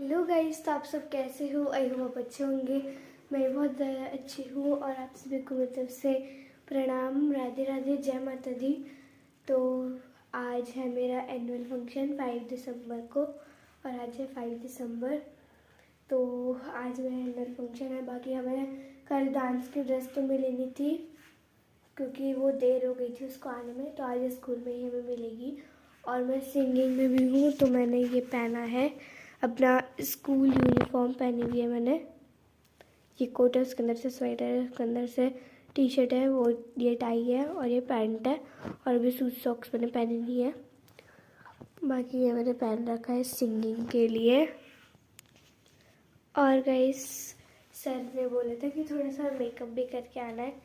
Hello guys, तो आप सब कैसे हो? आई होप आप अच्छे होंगे। मैं बहुत ज़्यादा अच्छी हूँ और आप सभी को मेरी तरफ से प्रणाम, राधे राधे, जय माता दी। तो आज है मेरा एनुअल फंक्शन 5 दिसंबर को और आज है 5 दिसंबर। तो आज मेरा एनुअल फंक्शन है। बाकी हमें कल डांस की ड्रेस तो मिल लेनी थी क्योंकि वो देर हो गई थी उसको आने में, तो आज स्कूल में ही हमें मिलेगी। और मैं सिंगिंग में भी हूँ, तो मैंने ये पहना है, अपना स्कूल यूनिफॉर्म पहनी हुई है मैंने। ये कोट है, उसके अंदर से स्वेटर है, उसके अंदर से टी शर्ट है, वो ये टाई है और ये पैंट है और भी शूज सॉक्स मैंने पहनी हुई है। बाकी ये मैंने पहन रखा है सिंगिंग के लिए। और गाइस, सर ने बोला था कि थोड़ा सा मेकअप भी करके आना है,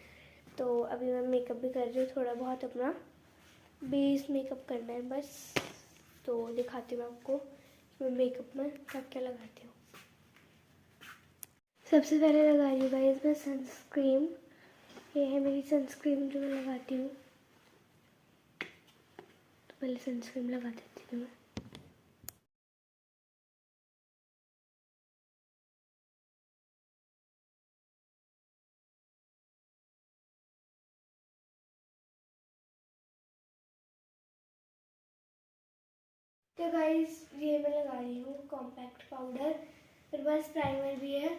तो अभी मैं मेकअप भी कर रही हूँ, थोड़ा बहुत अपना बेस मेकअप करना है बस। तो दिखाती हूँ आपको मैं मेकअप में क्या क्या लगाती हूँ। सबसे पहले लगा रही हूँ गाइस मैं सनस्क्रीन। ये है मेरी सनस्क्रीन जो मैं लगाती हूँ। तो पहले सनस्क्रीन लगा देती हूँ मैं। तो गाइस, ये मैं लगा रही हूँ कॉम्पैक्ट पाउडर। मेरे पास प्राइमर भी है,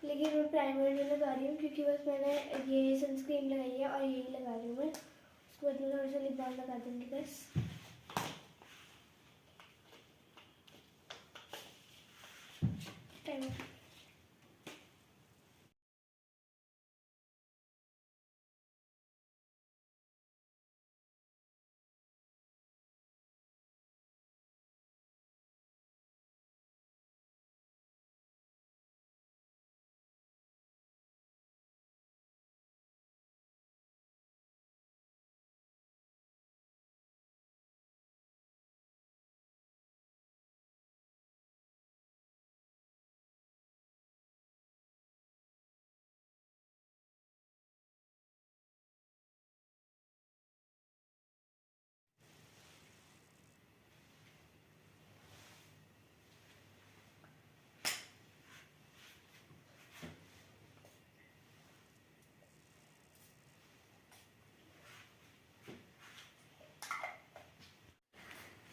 लेकिन मैं प्राइमर नहीं लगा रही हूँ क्योंकि बस मैंने ये सनस्क्रीन लगाई है और यही लगा रही हूँ मैं। उसके बाद मैं थोड़ा सा लिप बाम लगा दूँगी बस। प्राइमर।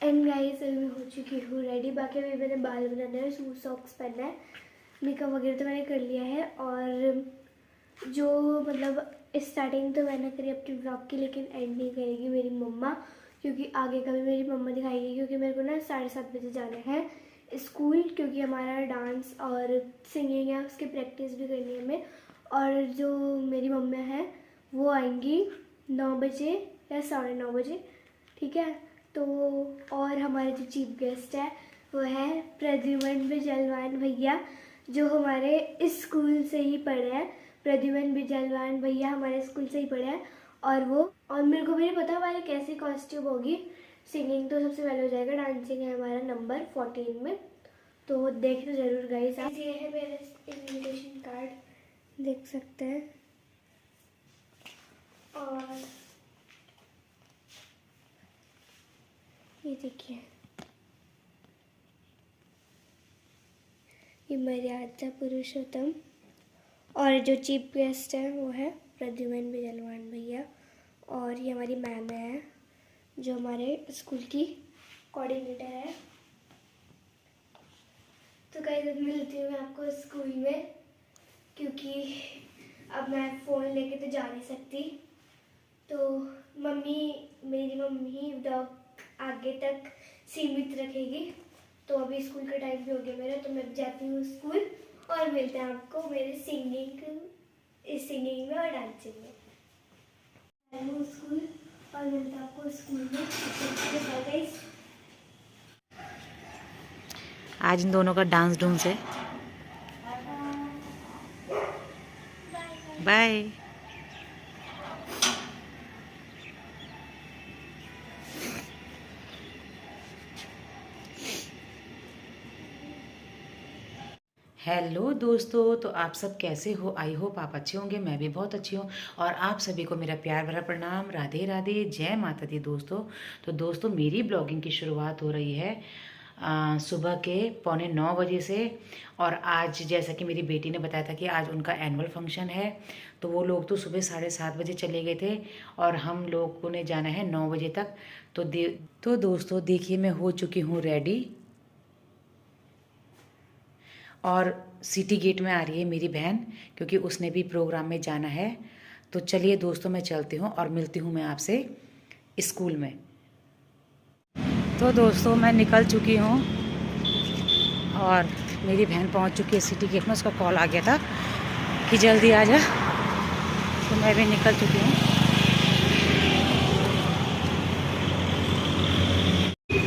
एंड गाइस, अभी मैं हो चुकी हूँ रेडी। बाकी अभी मैंने बाल बनाने हैं, शूज सॉक्स पहनना है, मेकअप वगैरह तो मैंने कर लिया है। और जो मतलब स्टार्टिंग तो मैंने करी अपनी ब्लॉग की, लेकिन एंड नहीं करेगी मेरी मम्मा, क्योंकि आगे का भी मेरी मम्मा दिखाएगी। क्योंकि मेरे को ना 7:30 बजे जाना है स्कूल, क्योंकि हमारा डांस और सिंगिंग है, उसकी प्रैक्टिस भी करनी है हमें। और जो मेरी मम्मी है वो आएंगी 9 बजे या 9:30 बजे, ठीक है। तो और हमारे जो चीफ गेस्ट है वो है प्रद्युमन बिजलवान भैया, जो हमारे स्कूल से ही पढ़े हैं। प्रद्युमन बिजलवान भैया हमारे स्कूल से ही पढ़े हैं। और मेरे को भी नहीं पता हमारे कैसी कॉस्ट्यूम होगी। सिंगिंग तो सबसे पहले हो जाएगा, डांसिंग है हमारा नंबर 14 में, तो देखना जरूर गाइस आप। ये है मेरा इनविटेशन कार्ड, देख सकते हैं। और ये देखिए, ये मर्यादा पुरुषोत्तम। और जो चीफ गेस्ट है वो है प्रद्युमन बिजलवान भैया। और ये हमारी मैम है जो हमारे स्कूल की कोऑर्डिनेटर है। तो गाइस, अब मिलती हूँ मैं आपको स्कूल में, क्योंकि अब मैं फ़ोन लेके तो जा नहीं सकती। तो मेरी मम्मी ब्लॉग आगे तक सीमित रखेगी। तो अभी स्कूल का टाइम भी हो गया मेरा, तो मैं जाती हूँ स्कूल और मिलते हैं आपको मेरे सिंगिंग में और डांसिंग में। मैं हूँ स्कूल और मिलते हैं आपको स्कूल में। आज इन दोनों का डांस डूंस है। बाय। हेलो दोस्तों, तो आप सब कैसे हो? आई होप आप अच्छे होंगे। मैं भी बहुत अच्छी हूँ और आप सभी को मेरा प्यार भरा प्रणाम, राधे राधे, जय माता दी। दोस्तों, तो दोस्तों मेरी ब्लॉगिंग की शुरुआत हो रही है सुबह के 8:45 से। और आज जैसा कि मेरी बेटी ने बताया था कि आज उनका एनुअल फंक्शन है, तो वो लोग तो सुबह 7:30 बजे चले गए थे और हम लोगों ने जाना है 9 बजे तक। तो दोस्तों देखिए, मैं हो चुकी हूँ रेडी और सिटी गेट में आ रही है मेरी बहन, क्योंकि उसने भी प्रोग्राम में जाना है। तो चलिए दोस्तों, मैं चलती हूँ और मिलती हूँ मैं आपसे स्कूल में। तो दोस्तों मैं निकल चुकी हूँ और मेरी बहन पहुँच चुकी है सिटी गेट में। उसका कॉल आ गया था कि जल्दी आ जा, तो मैं भी निकल चुकी हूँ।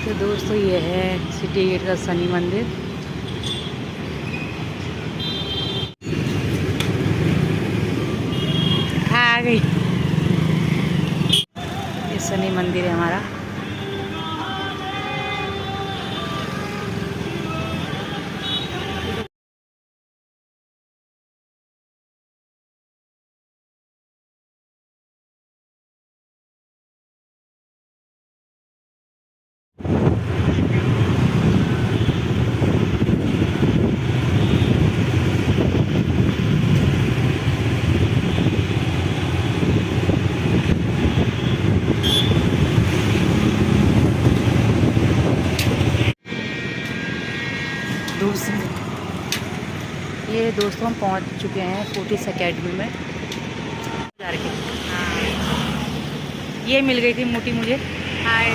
तो दोस्तों ये है सिटी गेट का शनि मंदिर। आ गई, ये शनि मंदिर है हमारा। ये दोस्तों हम पहुंच चुके हैं फोर्टिस अकेडमी में। ये मिल गई थी मोटी मुझे हाय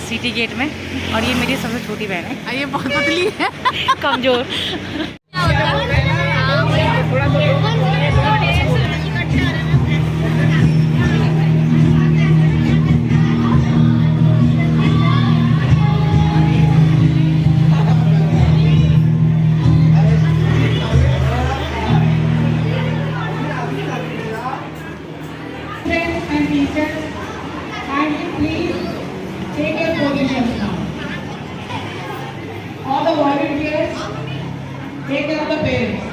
सिटी गेट में, और ये मेरी सबसे छोटी बहन है। ये बहुत पतली है, कमज़ोर। Take your positions now. All the volunteers, take care of the parents.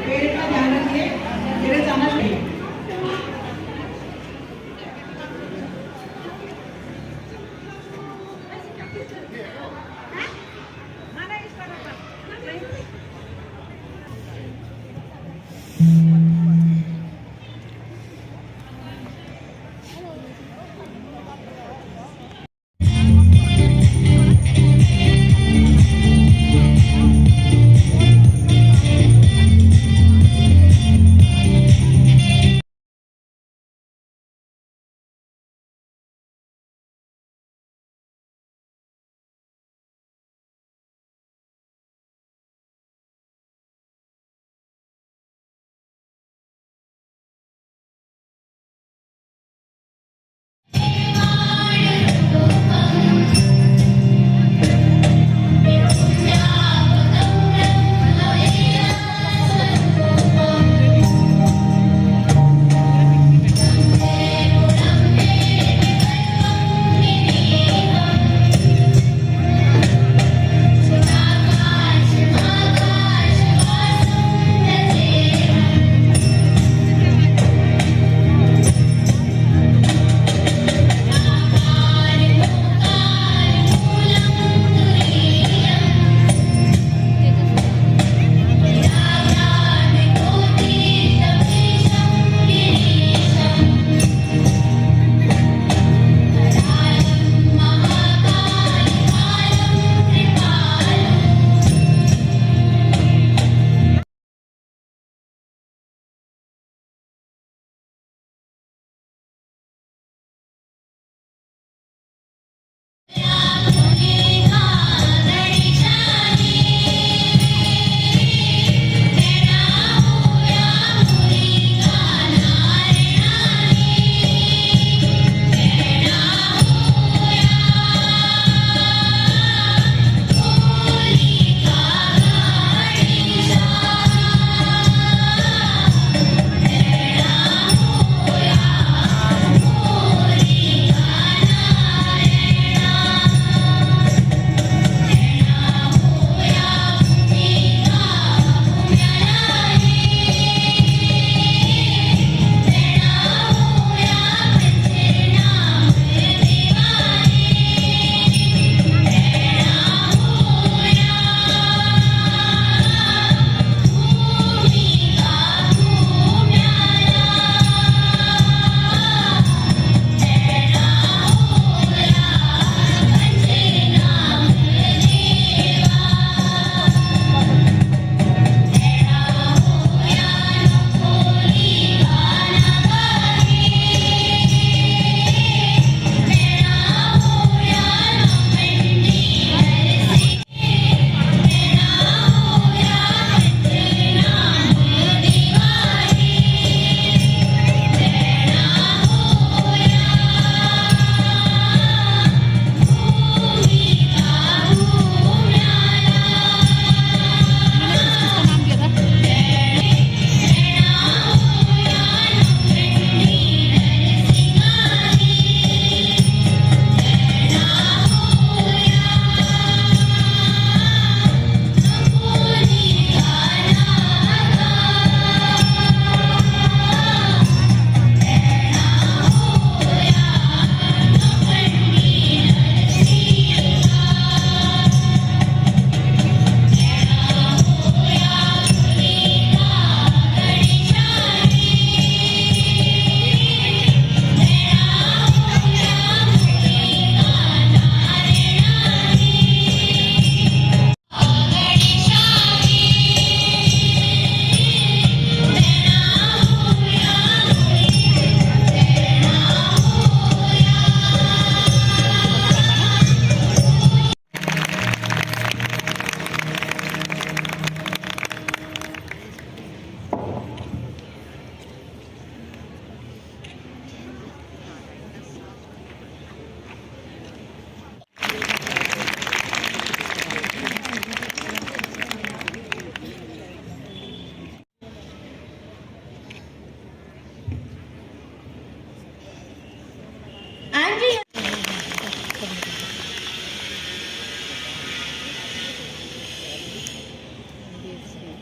Parents का ध्यान रखिए, parents आना चाहिए।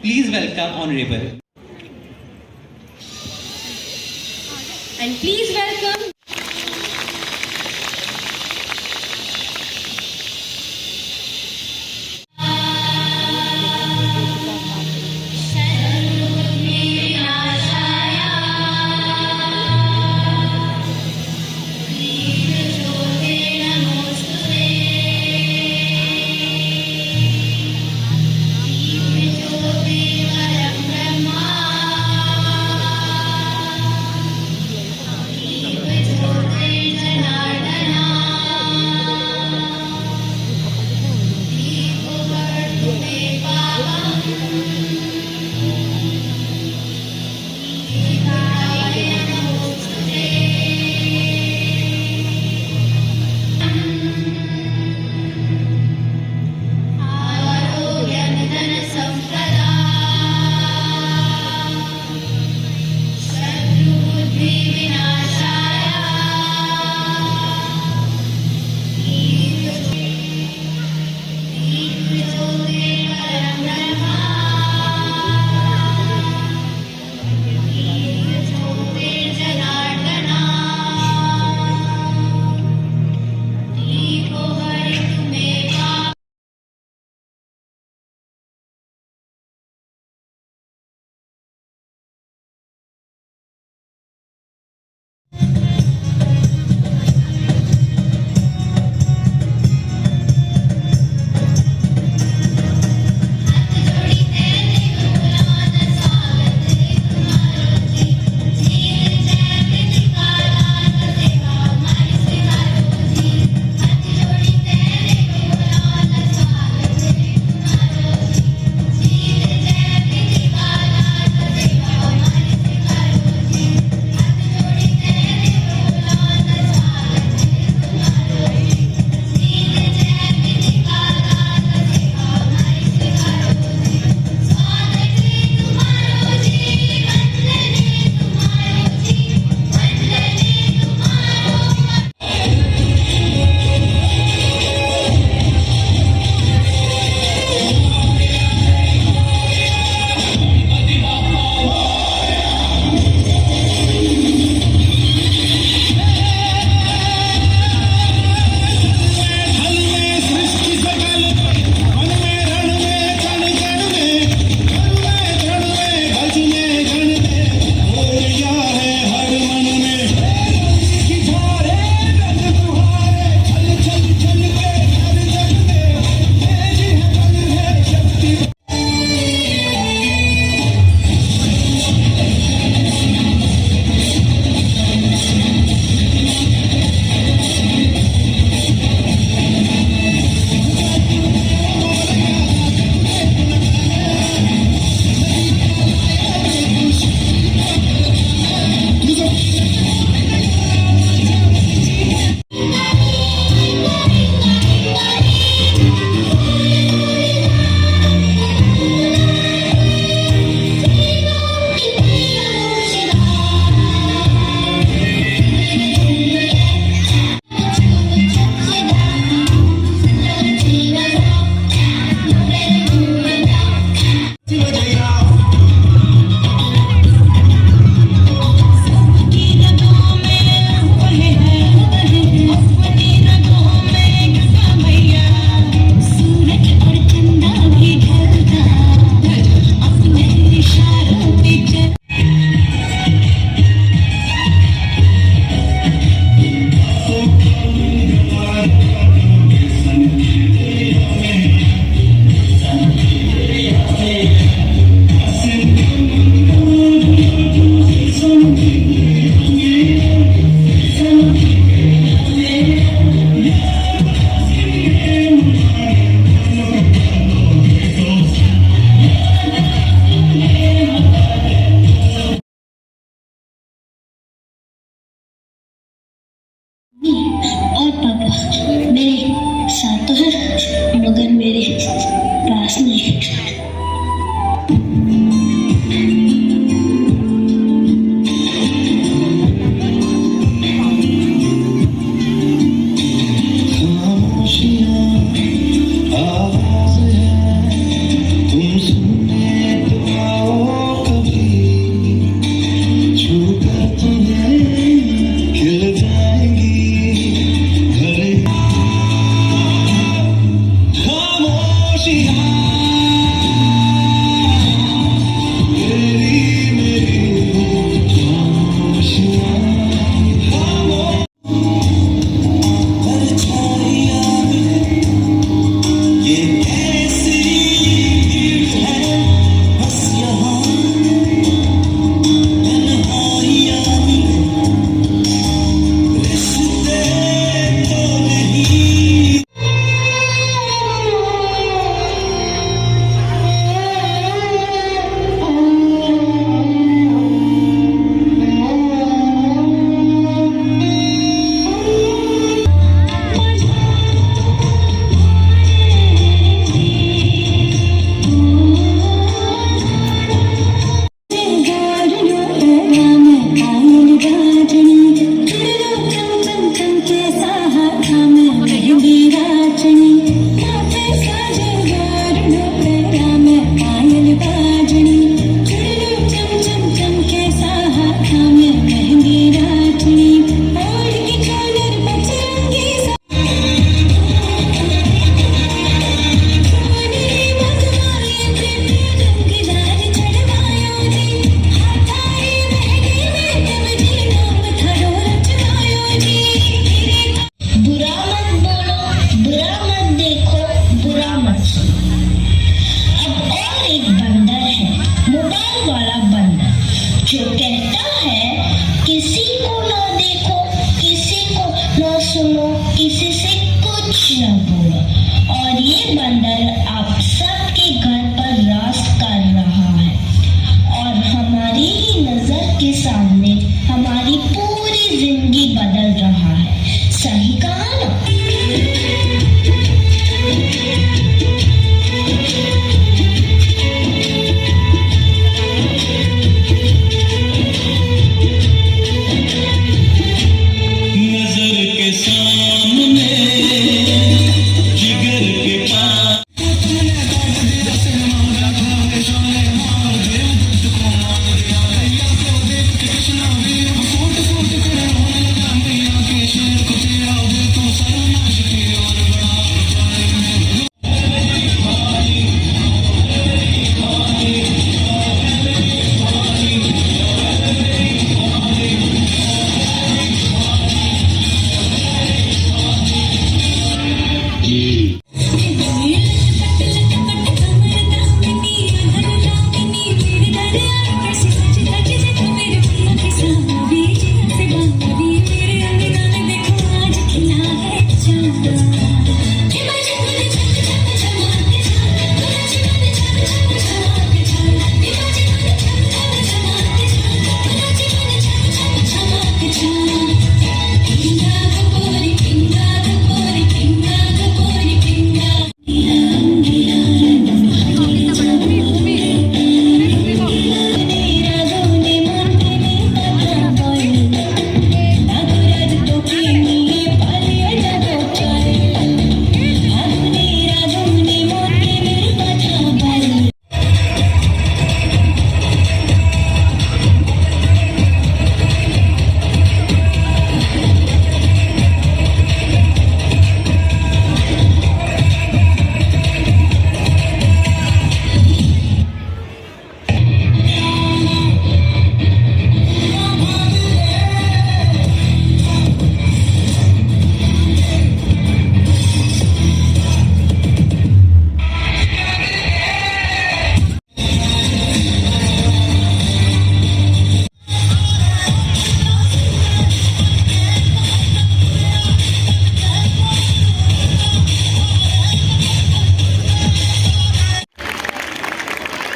Please welcome Honorable. And please welcome और पापा मेरे साथ तो है मगर मेरे पास नहीं। तुम सुनने आंखों वाला बंदर जो कहता है किसी को ना देखो, किसी को ना सुनो, किसी से कुछ ना बोलो। और ये बंदर आप सबके घर पर राज कर रहा है और हमारी ही नजर के सामने हमारी पूरी जिंदगी बदल रहा है। सही कहा ना? नजर के सामने जिगर के पास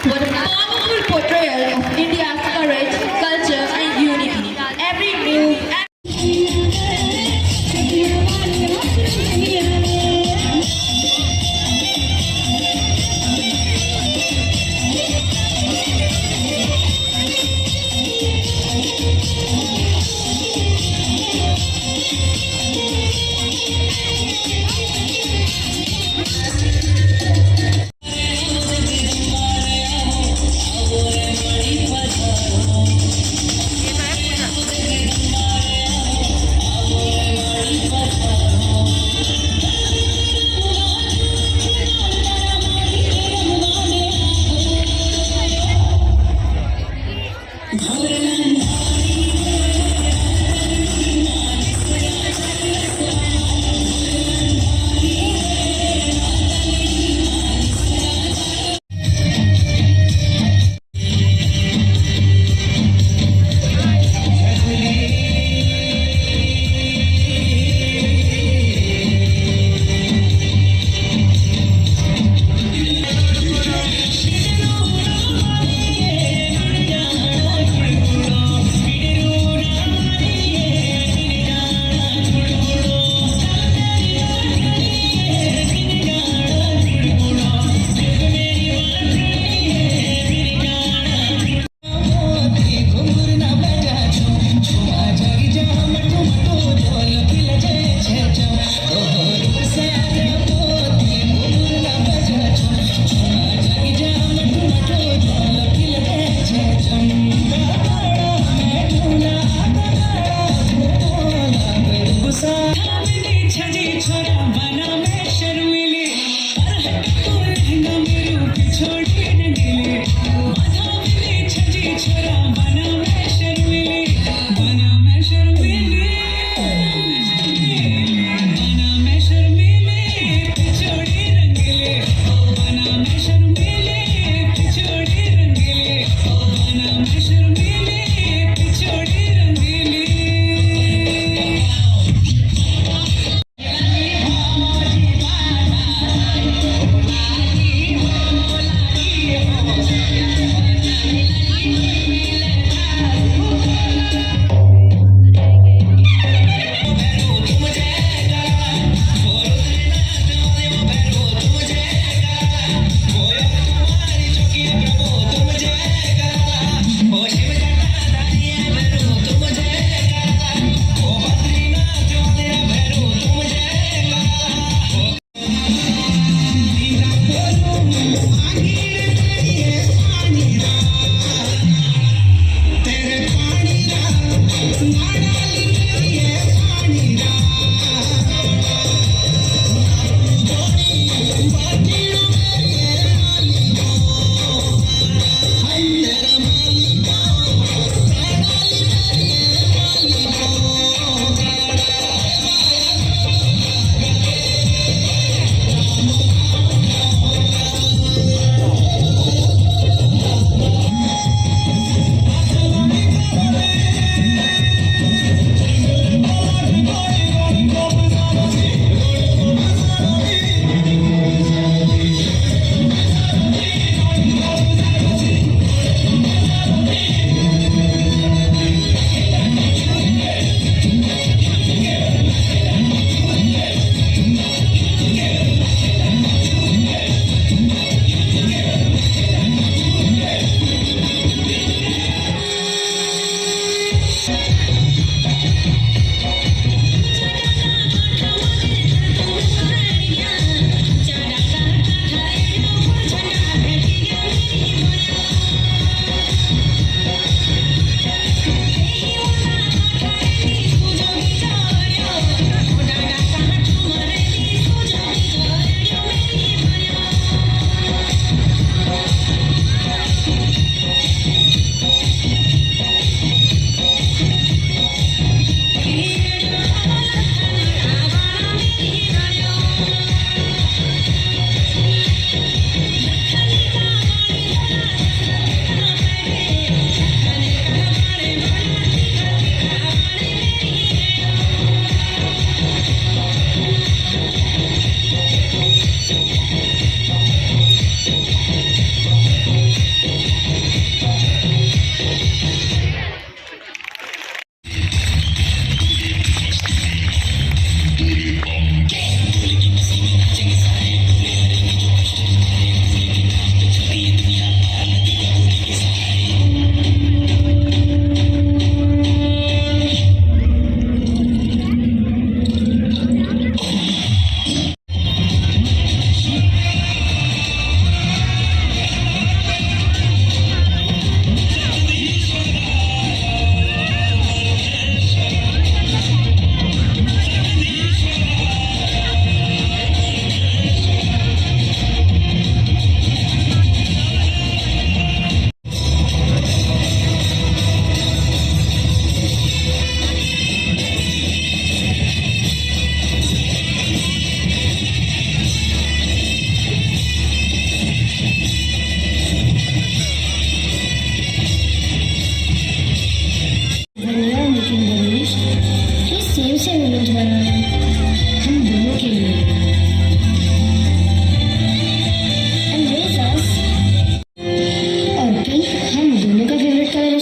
What a powerful portrayal of India's courage, culture, and unity. Every move.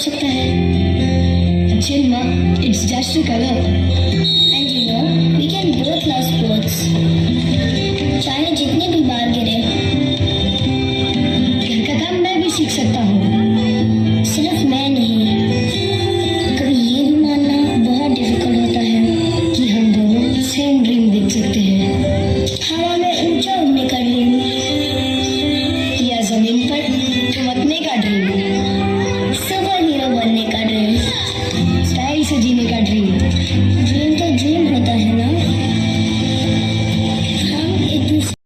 सकता है? Chill ma, it's just a color. And you know, we can both love sports. चाहे जितने भी बार गिरे, घर का काम मैं भी सीख सकता हूँ, सिर्फ मैं नहीं। कभी ये भी मानना बहुत डिफिकल्ट होता है कि हम दोनों सेम ड्रीम देख सकते हैं। हवा में ऊंचा उड़ने का ड्रीम या जमीन पर चमकने का ड्रीम, सुपर हीरो बनने का ड्रीम, स्टाइल से जीने का ड्रीम। ड्रीम तो ड्रीम होता है ना। हम एक दूसरे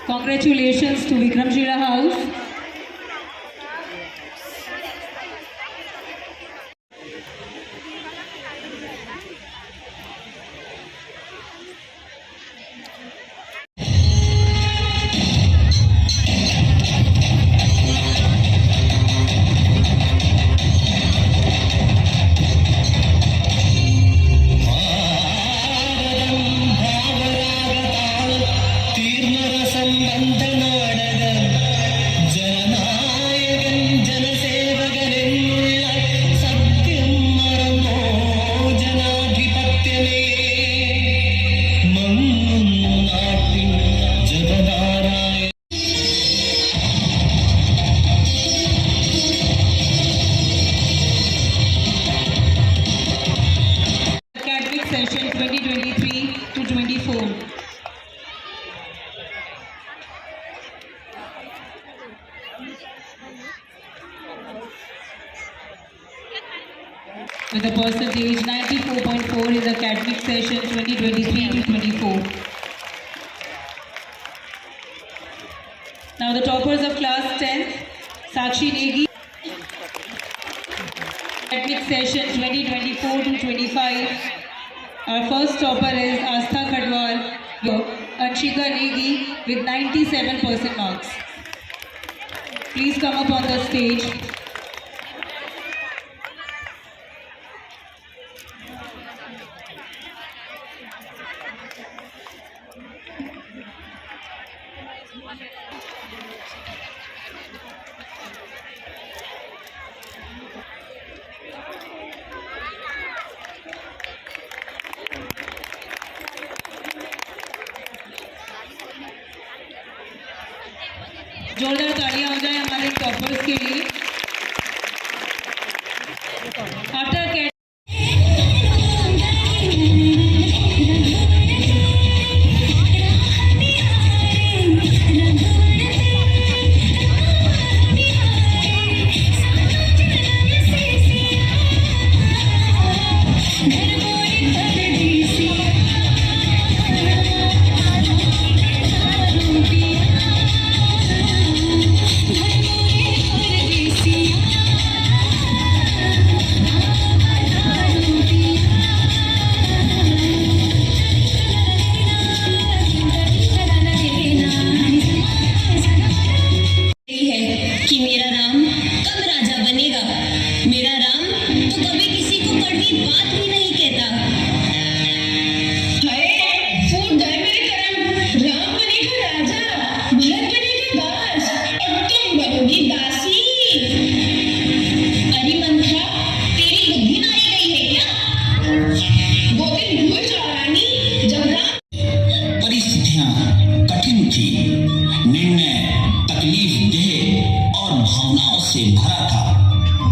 Congratulations to Vikram Shira House. Session 2023 to 24. With a percentage 94.4 in the academic session 2023 to 24. Now the toppers of class 10th, Sakshi Negi. Academic session 2024 to 25. Our first topper is Astha Khadwal, Anshika Negi with 97% marks. Please come up on the stage. जोरदार तालियां हो जाए हमारे toppers के लिए। After कठिन थी, निर्णय तकलीफ देह और भावनाओं से भरा था,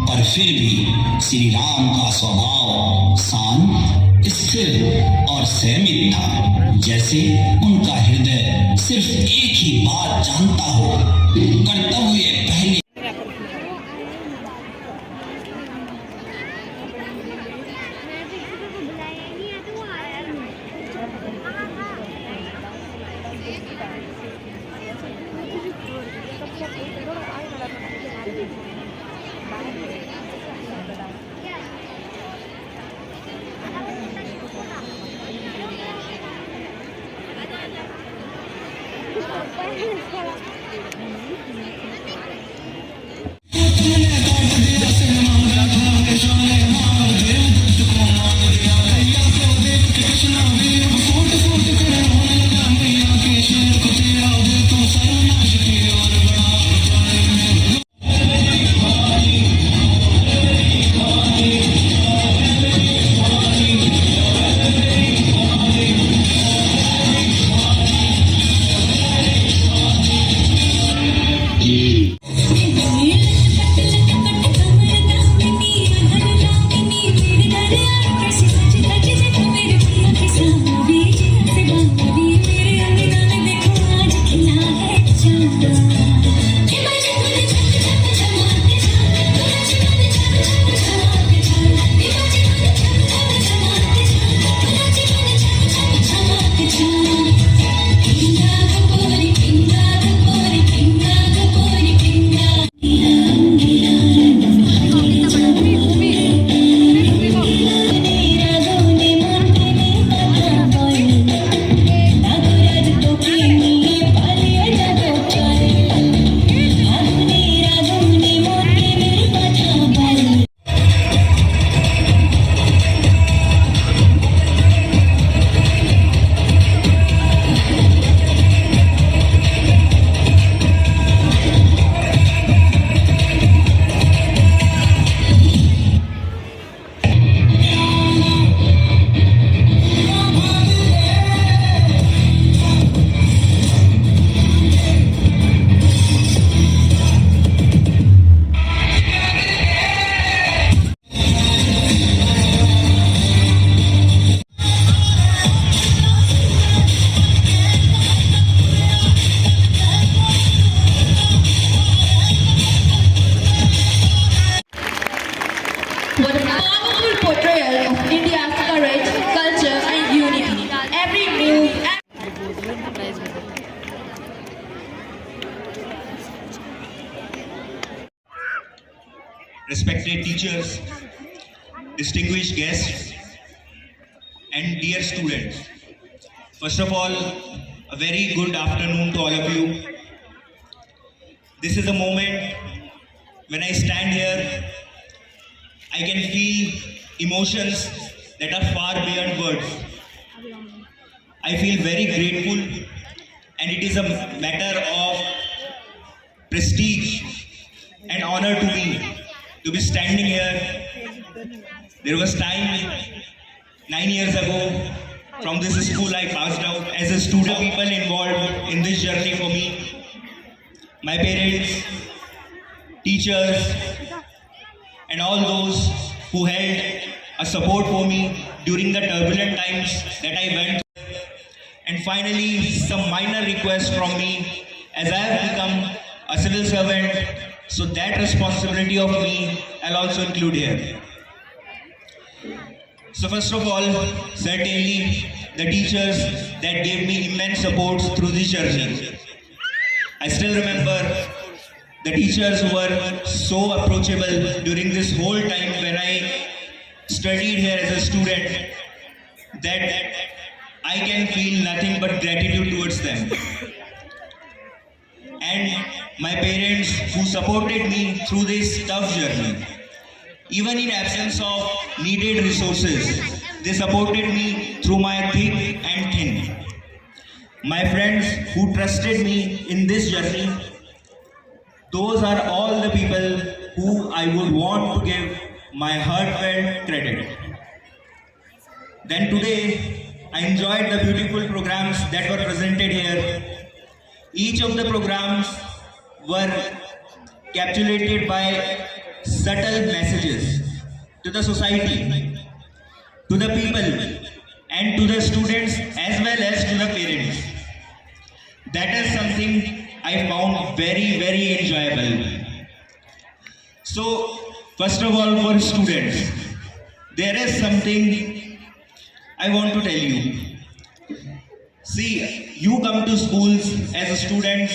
पर फिर भी श्री राम का स्वभाव शांत, स्थिर और संयमित था, जैसे उनका हृदय सिर्फ एक ही बात जानता हो, कर्तव्य पहले। What a powerful portrayal of India's courage, culture and unity. Every move Respected teachers, distinguished guests, and dear students. First of all, a very good afternoon to all of you. This is a moment when I stand here, I can feel emotions that are far beyond words. I feel very grateful, and it is a matter of prestige and honor to me to be standing here. There was time 9 years ago from this school I passed out as a student. People involved in this journey for me, my parents, teachers, and all those who held a support for me during the turbulent times that I went through. And finally, some minor requests from me as I have become a civil servant, so that responsibility of me I'll also include here. So first of all, certainly the teachers that gave me immense support through this journey. I still remember the teachers who were so approachable during this whole time when I studied here as a student that I can feel nothing but gratitude towards them. And my parents who supported me through this tough journey. Even in absence of needed resources, they supported me through my thick and thin. My friends who trusted me in this journey, those are all the people who I would want to give my heartfelt credit. Then today, I enjoyed the beautiful programs that were presented here. Each of the programs were capsulated by subtle messages to the society, to the people, and to the students as well as to the parents. That is something I found very, very enjoyable. So, first of all, for students, there is something I want to tell you. See, you come to schools as a student,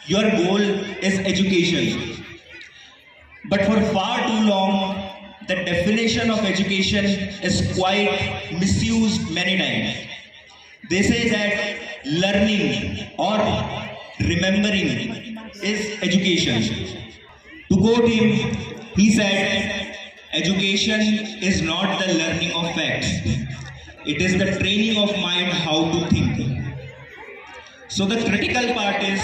your goal is education. But for far too long, the definition of education is quite misused many times. They say that learning or remembering is education. To quote him, he said, education is not the learning of facts. It is the training of mind how to think. So the critical part is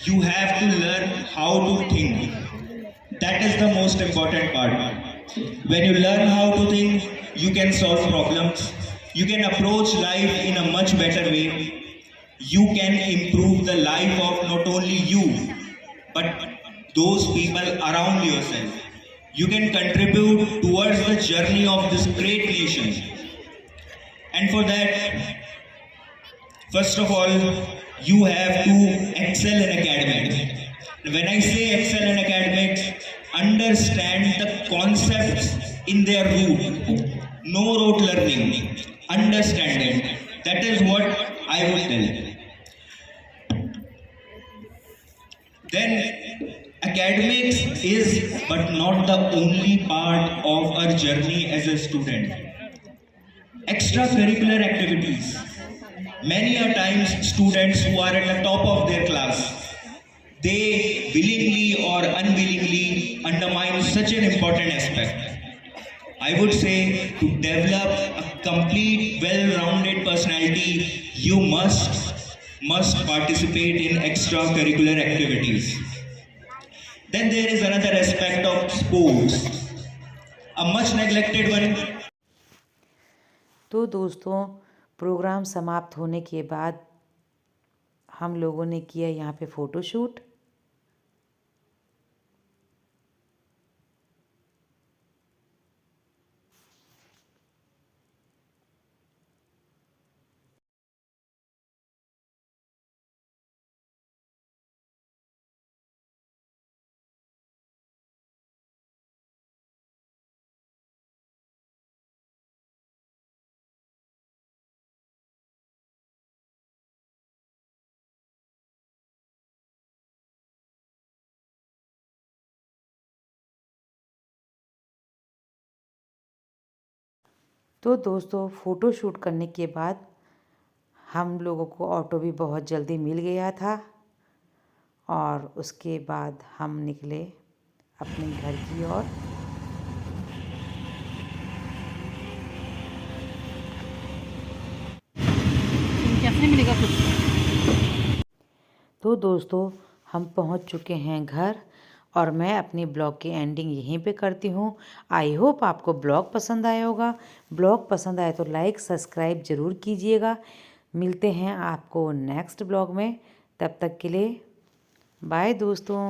you have to learn how to think. That is the most important part. When you learn how to think, you can solve problems. You can approach life in a much better way. You can improve the life of not only you, but those people around yourself. You can contribute towards the journey of this great nation. And for that, first of all, you have to excel in academics. When I say excel in academics, understand the concepts in their root. No rote learning. Understand it. That is what I would tell. Then, academics is but not the only part of our journey as a student. Extracurricular activities. Many a times students who are at the top of their class, they willingly or unwillingly undermine such an important aspect. I would say to develop a complete, well-rounded personality, you must participate in extracurricular activities. Then there is another aspect of sports, a much neglected one. तो दोस्तों, programme समाप्त होने के बाद हम लोगों ने किया यहाँ पे फ़ोटोशूट। तो दोस्तों, फ़ोटो शूट करने के बाद हम लोगों को ऑटो भी बहुत जल्दी मिल गया था और उसके बाद हम निकले अपने घर की ओर। कैसे मिलेगा कुछ? तो दोस्तों, हम पहुंच चुके हैं घर और मैं अपनी ब्लॉग की एंडिंग यहीं पे करती हूँ। आई होप आपको ब्लॉग पसंद आया होगा। ब्लॉग पसंद आए तो लाइक सब्सक्राइब ज़रूर कीजिएगा। मिलते हैं आपको नेक्स्ट ब्लॉग में। तब तक के लिए बाय दोस्तों।